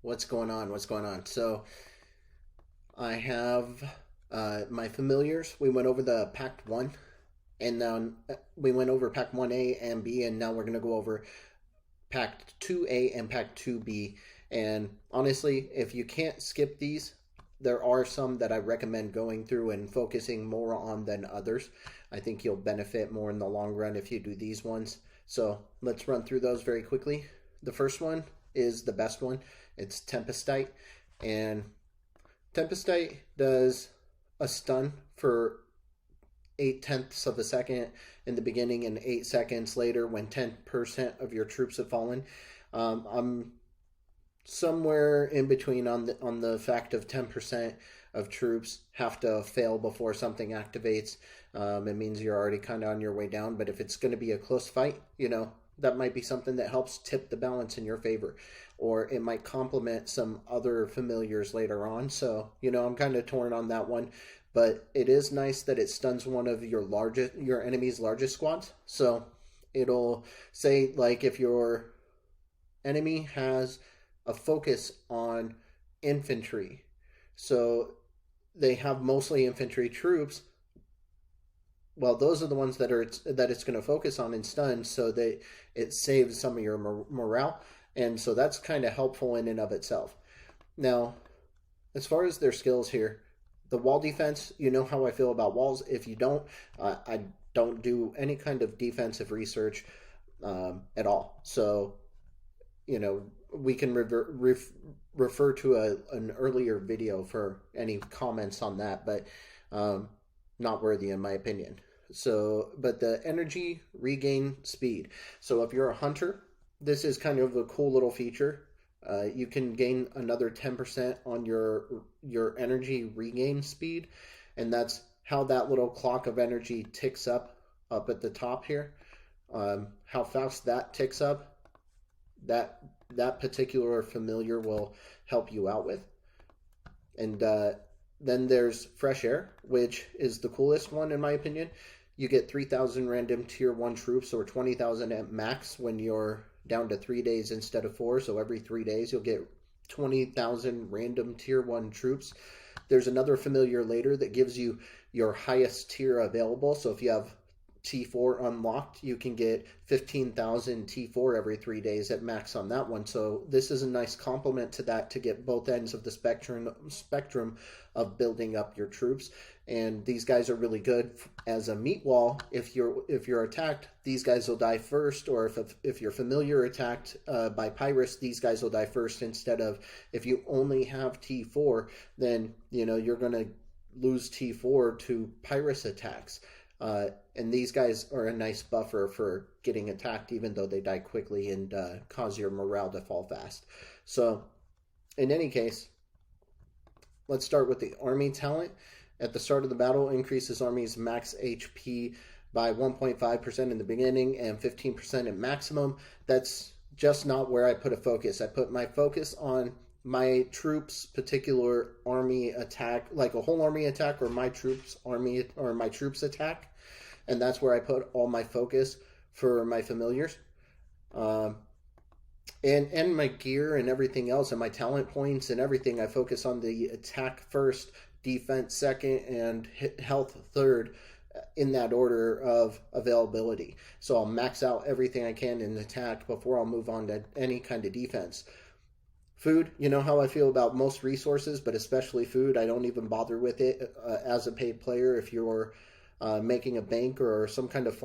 What's going on? What's going on? So I have my familiars. We went over the Pact 1, and then we went over Pact 1A and B, and now we're going to go over Pact 2A and Pact 2B. And honestly, if you can't skip these, there are some that I recommend going through and focusing more on than others. I think you'll benefit more in the long run if you do these ones. So let's run through those very quickly. The first one is the best one. It's Tempestite, and Tempestite does a stun for 8 tenths of a second in the beginning and 8 seconds later when 10% of your troops have fallen. I'm somewhere in between on the fact of 10% of troops have to fail before something activates. It means you're already kind of on your way down. But if it's going to be a close fight, that might be something that helps tip the balance in your favor, or it might complement some other familiars later on. So I'm kind of torn on that one, but it is nice that it stuns one of your enemy's largest squads. So it'll say, like, if your enemy has a focus on infantry, so they have mostly infantry troops, well, those are the ones that it's going to focus on and stun, so that it saves some of your morale, and so that's kind of helpful in and of itself. Now, as far as their skills here, the wall defense, you know how I feel about walls. If you don't, I don't do any kind of defensive research at all. So, we can refer to an earlier video for any comments on that, but not worthy in my opinion. So, but the energy regain speed. So if you're a hunter, this is kind of a cool little feature. You can gain another 10% on your energy regain speed, and that's how that little clock of energy ticks up at the top here. How fast that ticks up, that particular familiar will help you out with. And then there's fresh air, which is the coolest one in my opinion. You get 3,000 random tier 1 troops, or 20,000 at max when you're down to 3 days instead of 4. So every 3 days you'll get 20,000 random tier 1 troops. There's another familiar later that gives you your highest tier available. So if you have T4 unlocked, you can get 15,000 T4 every 3 days at max on that one. So this is a nice complement to that, to get both ends of the spectrum of building up your troops. And these guys are really good as a meat wall. If you're attacked, these guys will die first, or if you're familiar attacked by Pyrus, these guys will die first, instead of, if you only have T4, then you're going to lose T4 to Pyrus attacks. And these guys are a nice buffer for getting attacked, even though they die quickly and cause your morale to fall fast. So, in any case, let's start with the army talent. At the start of the battle, increases army's max HP by 1.5% in the beginning and 15% at maximum. That's just not where I put a focus. I put my focus on my troops' particular army attack, like a whole army attack, or my troops' army, or my troops' attack, and that's where I put all my focus for my familiars, and my gear and everything else, and my talent points and everything. I focus on the attack first, defense second, and health third, in that order of availability. So I'll max out everything I can in attack before I'll move on to any kind of defense. Food, you know how I feel about most resources, but especially food. I don't even bother with it as a paid player. If you're making a bank or some kind of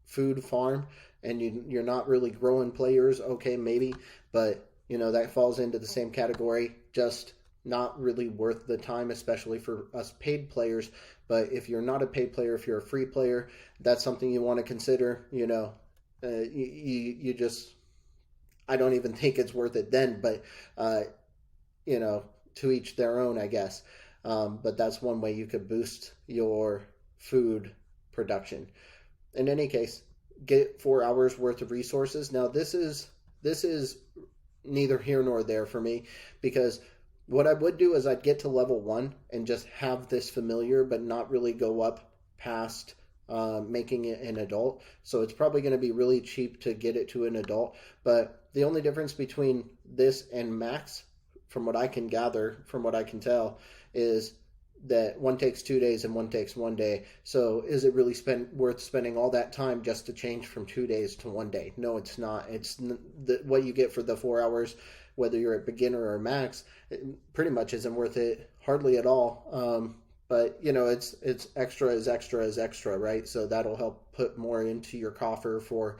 food farm, and you're not really growing players, okay, maybe, but that falls into the same category. Just not really worth the time, especially for us paid players. But if you're not a paid player, if you're a free player, that's something you want to consider. You just, I don't even think it's worth it then, but to each their own, I guess. But that's one way you could boost your food production. In any case, get 4 hours worth of resources. Now this is neither here nor there for me, because what I would do is I'd get to level 1 and just have this familiar, but not really go up past making it an adult. So it's probably going to be really cheap to get it to an adult. But the only difference between this and Max, from what I can gather, from what I can tell, is that one takes 2 days and one takes 1 day. So is it really worth spending all that time just to change from 2 days to 1 day? No, it's not. What you get for the 4 hours, whether you're at beginner or max, it pretty much isn't worth it, hardly at all. But it's extra is extra is extra, right? So that'll help put more into your coffer for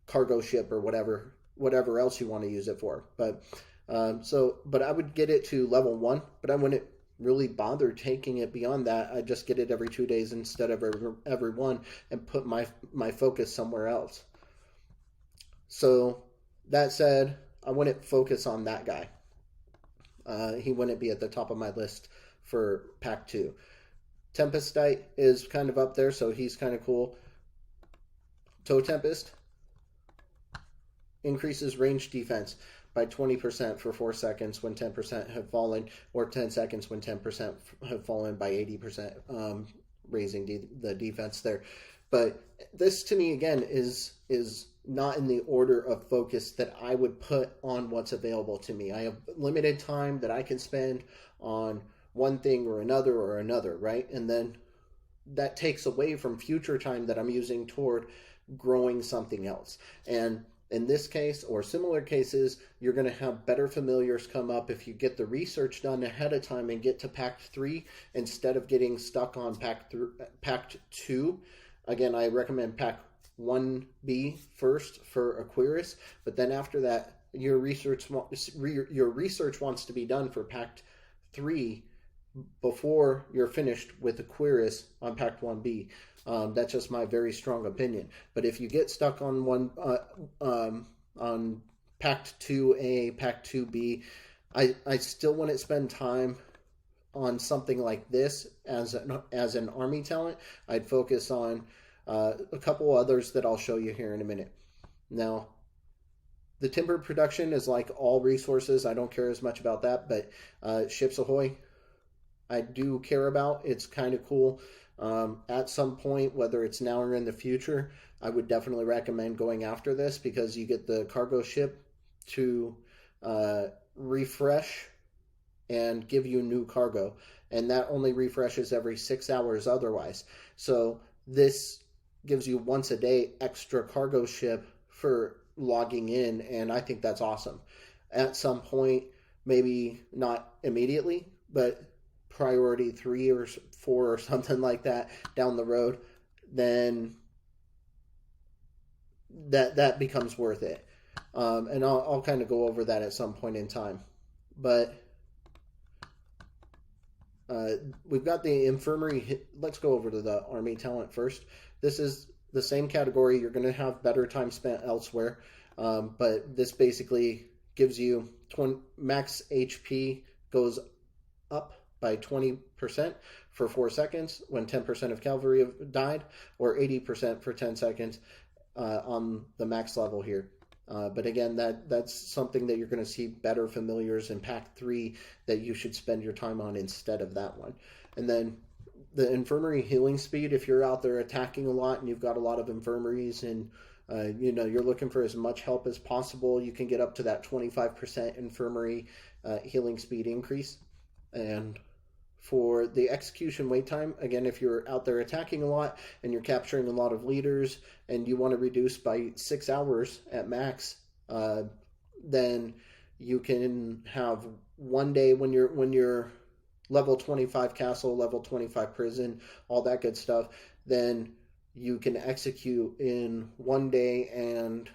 cargo ship or whatever else you want to use it for. But I would get it to level 1, but I wouldn't really bother taking it beyond that. I just get it every 2 days instead of every one, and put my focus somewhere else. So that said, I wouldn't focus on that guy. He wouldn't be at the top of my list for Pact 2. Tempestite is kind of up there, so he's kind of cool. Toe Tempest increases range defense by 20% for 4 seconds when 10% have fallen, or 10 seconds when 10% have fallen by 80%, raising the defense there. But this, to me, again, is not in the order of focus that I would put on what's available to me. I have limited time that I can spend on one thing or another, right? And then that takes away from future time that I'm using toward growing something else. And in this case, or similar cases, you're going to have better familiars come up if you get the research done ahead of time and get to Pact 3 instead of getting stuck on Pact 2. Again, I recommend Pact 1B first for Aquarius, but then after that, your research wants to be done for Pact 3 before you're finished with Aquarius on Pact 1B. That's just my very strong opinion. But if you get stuck on on Pact 2A, Pact 2B, I still wouldn't spend time on something like this as an army talent. I'd focus on a couple others that I'll show you here in a minute. Now, the timber production is like all resources. I don't care as much about that, but Ships Ahoy, I do care about. It's kind of cool. At some point, whether it's now or in the future, I would definitely recommend going after this because you get the cargo ship to refresh and give you new cargo, and that only refreshes every 6 hours otherwise. So this gives you once a day extra cargo ship for logging in, and I think that's awesome. At some point, maybe not immediately, but priority 3 or 4 or something like that down the road, then that becomes worth it. And I'll kind of go over that at some point in time. But we've got the infirmary. Let's go over to the army talent first. This is the same category. You're going to have better time spent elsewhere. But this basically gives you max HP goes up by 20% for 4 seconds when 10% of cavalry have died, or 80% for 10 seconds on the max level here. But again, that's something that you're going to see better familiars in Pact 3 that you should spend your time on instead of that one. And then the infirmary healing speed, if you're out there attacking a lot and you've got a lot of infirmaries and you're looking for as much help as possible, you can get up to that 25% infirmary healing speed increase. And for the execution wait time, again, if you're out there attacking a lot and you're capturing a lot of leaders and you want to reduce by 6 hours at max, then you can have 1 day when you're level 25 castle, level 25 prison, all that good stuff, then you can execute in 1 day and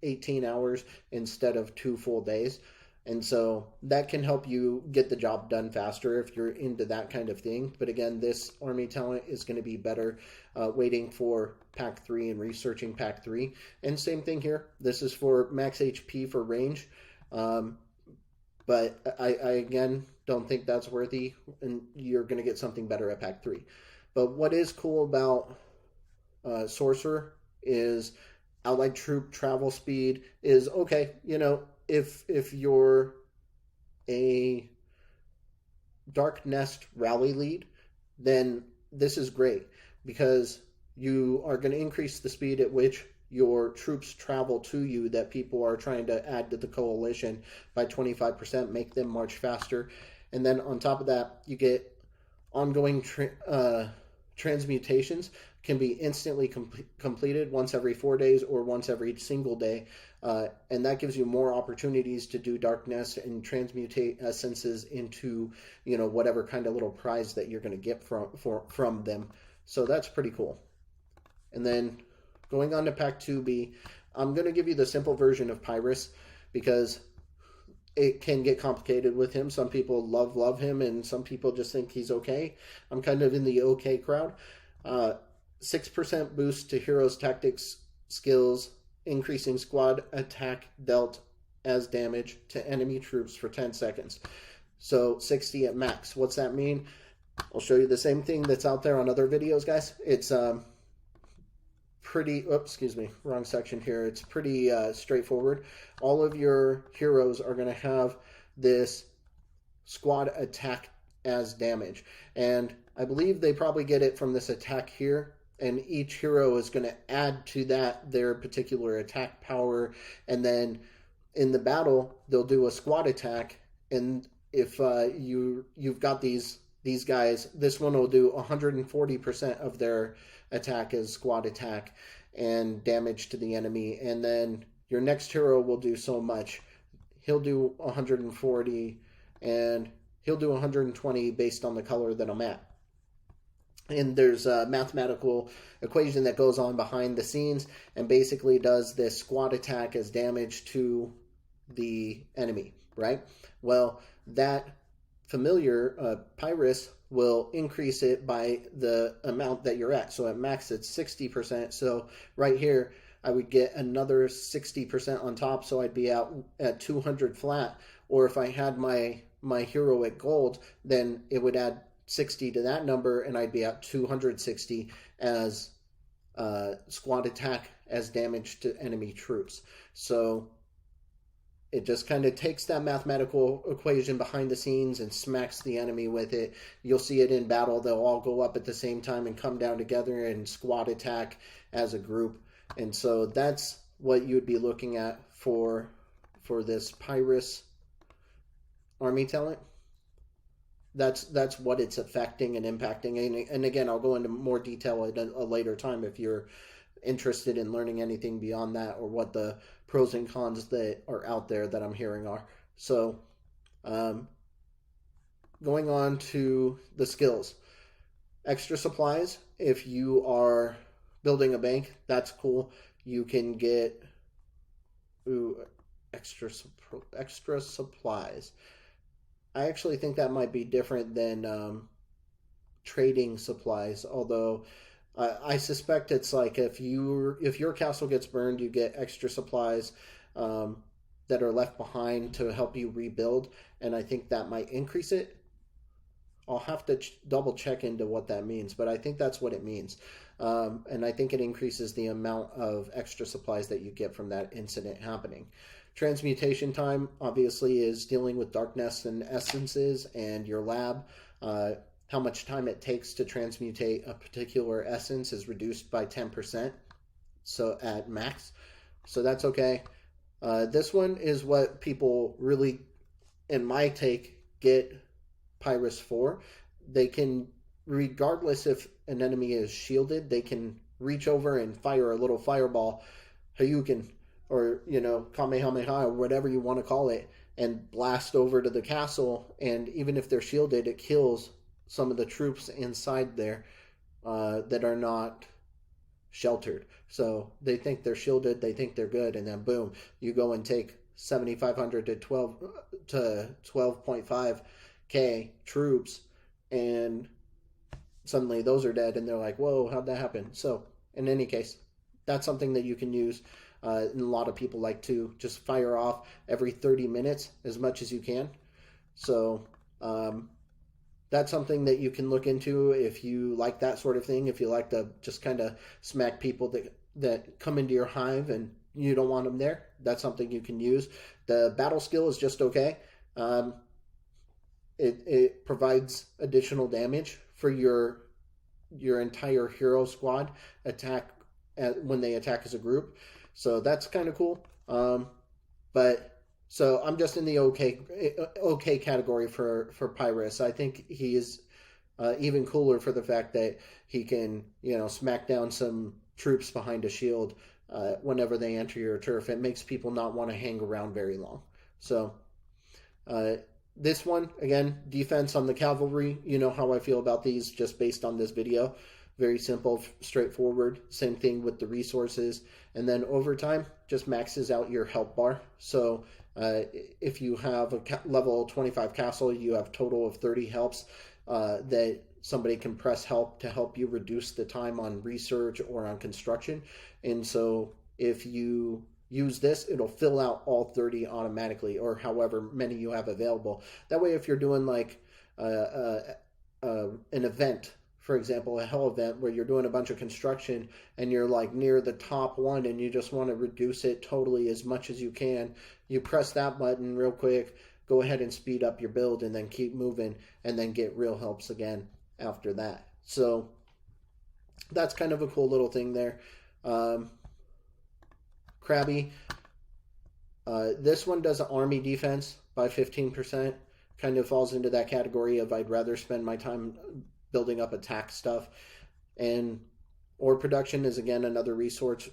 18 hours instead of 2 full days. And so that can help you get the job done faster if you're into that kind of thing. But again, this army talent is going to be better waiting for Pact 3 and researching Pact 3. And same thing here. This is for max HP for range. But I again, don't think that's worthy, and you're going to get something better at Pact 3. But what is cool about Sorcerer is allied troop travel speed is okay. If you're a Dark Nest rally lead, then this is great because you are going to increase the speed at which your troops travel to you that people are trying to add to the coalition by 25%, make them march faster. And then on top of that, you get ongoing transmutations can be instantly completed once every 4 days or once every single day. And that gives you more opportunities to do darkness and transmutate essences into, whatever kind of little prize that you're going to get from them. So that's pretty cool. And then going on to Pact 2B, I'm going to give you the simple version of Pyrrhus because it can get complicated with him. Some people love him, and some people just think he's okay. I'm kind of in the okay crowd. 6% boost to heroes' tactics skills, increasing squad attack dealt as damage to enemy troops for 10 seconds. So 60 at max. What's that mean? I'll show you the same thing that's out there on other videos, guys. It's pretty, oops, excuse me, wrong section here. It's pretty straightforward. All of your heroes are going to have this squad attack as damage. And I believe they probably get it from this attack here. And each hero is going to add to that their particular attack power. And then in the battle, they'll do a squad attack. And if you've got these guys, this one will do 140% of their attack as squad attack and damage to the enemy. And then your next hero will do so much. He'll do 140 and he'll do 120 based on the color that I'm at. And there's a mathematical equation that goes on behind the scenes and basically does this squad attack as damage to the enemy, right? Well, that familiar, Pyrrhus, will increase it by the amount that you're at. So at max, it's 60%. So right here, I would get another 60% on top. So I'd be out at 200 flat. Or if I had my hero at gold, then it would add 60 to that number, and I'd be at 260 as squad attack as damage to enemy troops. So it just kind of takes that mathematical equation behind the scenes and smacks the enemy with it. You'll see it in battle. They'll all go up at the same time and come down together and squad attack as a group. And so that's what you would be looking at for this Pyrrhus army talent. That's what it's affecting and impacting. And again, I'll go into more detail at a later time if you're interested in learning anything beyond that, or what the pros and cons that are out there that I'm hearing are. So going on to the skills. Extra supplies. If you are building a bank, that's cool. You can get extra supplies. I actually think that might be different than trading supplies, although I suspect it's like if your castle gets burned, you get extra supplies that are left behind to help you rebuild, and I think that might increase it. I'll have to double check into what that means, but I think that's what it means. And I think it increases the amount of extra supplies that you get from that incident happening. Transmutation time, obviously, is dealing with darkness and essences, and your lab. How much time it takes to transmutate a particular essence is reduced by 10%, so at max. So that's okay. This one is what people really, in my take, get Pyrrhus for. They can, regardless if an enemy is shielded, they can reach over and fire a little fireball, Hayukin, or, Kamehameha, or whatever you want to call it, and blast over to the castle. And even if they're shielded, it kills some of the troops inside there that are not sheltered. So they think they're shielded, they think they're good, and then boom, you go and take 7,500 to 12.5k troops, and suddenly those are dead, and they're like, whoa, how'd that happen? So in any case, that's something that you can use. And a lot of people like to just fire off every 30 minutes as much as you can. So that's something that you can look into if you like that sort of thing. If you like to just kind of smack people that come into your hive and you don't want them there, that's something you can use. The battle skill is just okay. It provides additional damage for your entire hero squad attack when they attack as a group. So that's kind of cool. But so I'm just in the okay category for Pyrrhus. I think he is even cooler for the fact that he can, smack down some troops behind a shield whenever they enter your turf. It makes people not want to hang around very long. So uh, this one, again, defense on the cavalry. You know how I feel about these just based on this video. Very simple, straightforward. Same thing with the resources. And then over time, just maxes out your help bar. So if you have a level 25 castle, you have total of 30 helps that somebody can press help to help you reduce the time on research or on construction. And so if you use this, it'll fill out all 30 automatically, or however many you have available. That way, if you're doing like an event, for example, a hell event where you're doing a bunch of construction and you're like near the top one and you just want to reduce it totally as much as you can, you press that button real quick, go ahead and speed up your build, and then keep moving, and then get real helps again after that. So that's kind of a cool little thing there. Krabby. This one does an army defense by 15%. Kind of falls into that category of I'd rather spend my time building up attack stuff. And ore production is, again, another resource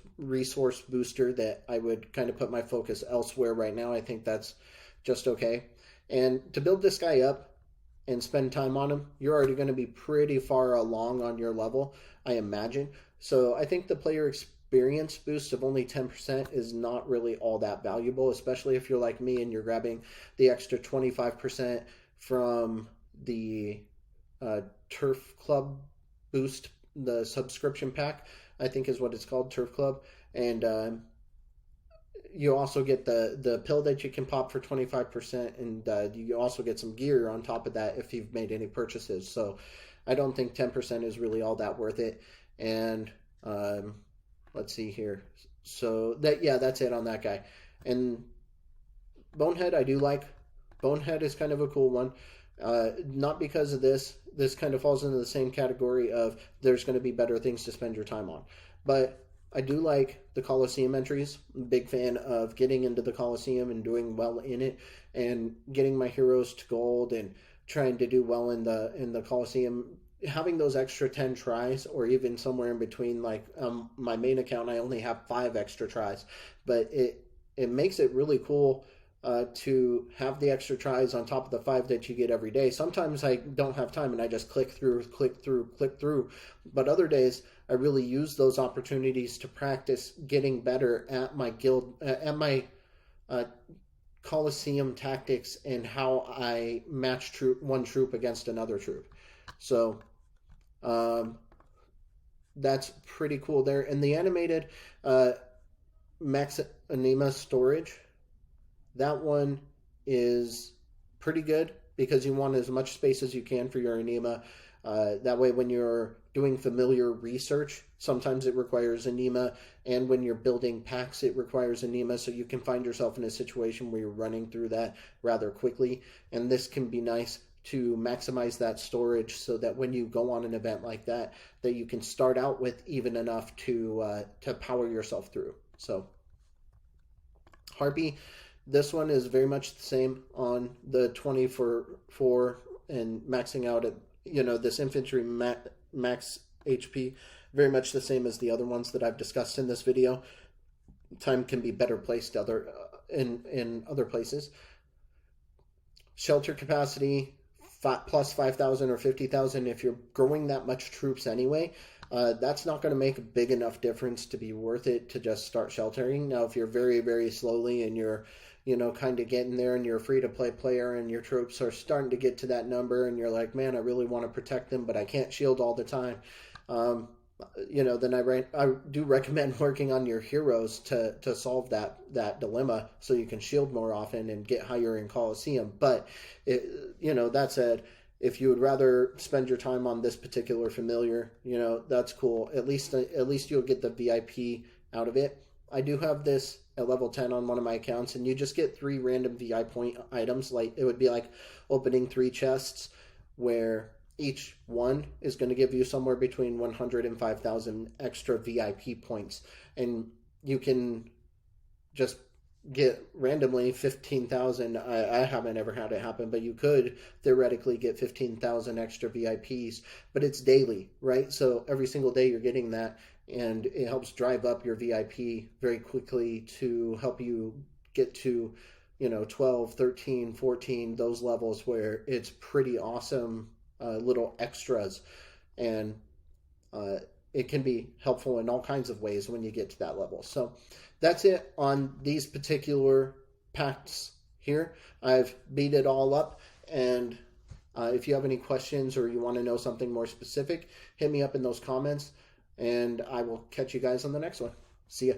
booster that I would kind of put my focus elsewhere right now. I think that's just okay. And to build this guy up and spend time on him, you're already going to be pretty far along on your level, I imagine. So I think the player experience boost of only 10% is not really all that valuable, especially if you're like me and you're grabbing the extra 25% from the Turf Club boost, the subscription pack, I think is what it's called, Turf Club. And you also get the pill that you can pop for 25%, and you also get some gear on top of that if you've made any purchases. So I don't think 10% is really all that worth it. And let's see here. So that's it on that guy. And Bonehead, I do like. Bonehead is kind of a cool one. Not because of this. This kind of falls into the same category of there's going to be better things to spend your time on. But I do like the Coliseum entries. I'm a big fan of getting into the Coliseum and doing well in it, and getting my heroes to gold and trying to do well in the Coliseum. Having those extra 10 tries, or even somewhere in between, like my main account, I only have 5 extra tries, but it makes it really cool to have the extra tries on top of the 5 that you get every day. Sometimes I don't have time and I just click through. But other days I really use those opportunities to practice getting better at my guild, at my Coliseum tactics, and how I match one troop against another troop. So that's pretty cool there. And the animated Max Anima storage, that one is pretty good because you want as much space as you can for your anima. That way, when you're doing familiar research, sometimes it requires anima, and when you're building packs, it requires anima, so you can find yourself in a situation where you're running through that rather quickly. And this can be nice to maximize that storage so that when you go on an event like that, that you can start out with even enough to power yourself through. So Harpy, this one is very much the same on the 20 for 4 and maxing out at, this infantry max HP, very much the same as the other ones that I've discussed in this video. Time can be better placed in other places. Shelter capacity, plus 5,000 or 50,000. If you're growing that much troops anyway, that's not going to make a big enough difference to be worth it to just start sheltering. Now, if you're very, very slowly and you're kind of getting there and you're a free-to-play player and your troops are starting to get to that number and you're like, man, I really want to protect them, but I can't shield all the time, then I do recommend working on your heroes to solve that dilemma so you can shield more often and get higher in Coliseum. But, that said, if you would rather spend your time on this particular familiar, that's cool. At least you'll get the VIP out of it. I do have this at level 10 on one of my accounts, and you just get 3 random VI point items. Like, it would be like opening 3 chests where each one is going to give you somewhere between 100 and 5,000 extra VIP points. And you can just get randomly 15,000. I haven't ever had it happen, but you could theoretically get 15,000 extra VIPs, but it's daily, right? So every single day you're getting that, and it helps drive up your VIP very quickly to help you get to 12, 13, 14, those levels where it's pretty awesome little extras. And uh, it can be helpful in all kinds of ways when you get to that level. So that's it on these particular pacts here. I've beat it all up, and if you have any questions or you want to know something more specific, hit me up in those comments, and I will catch you guys on the next one. See ya.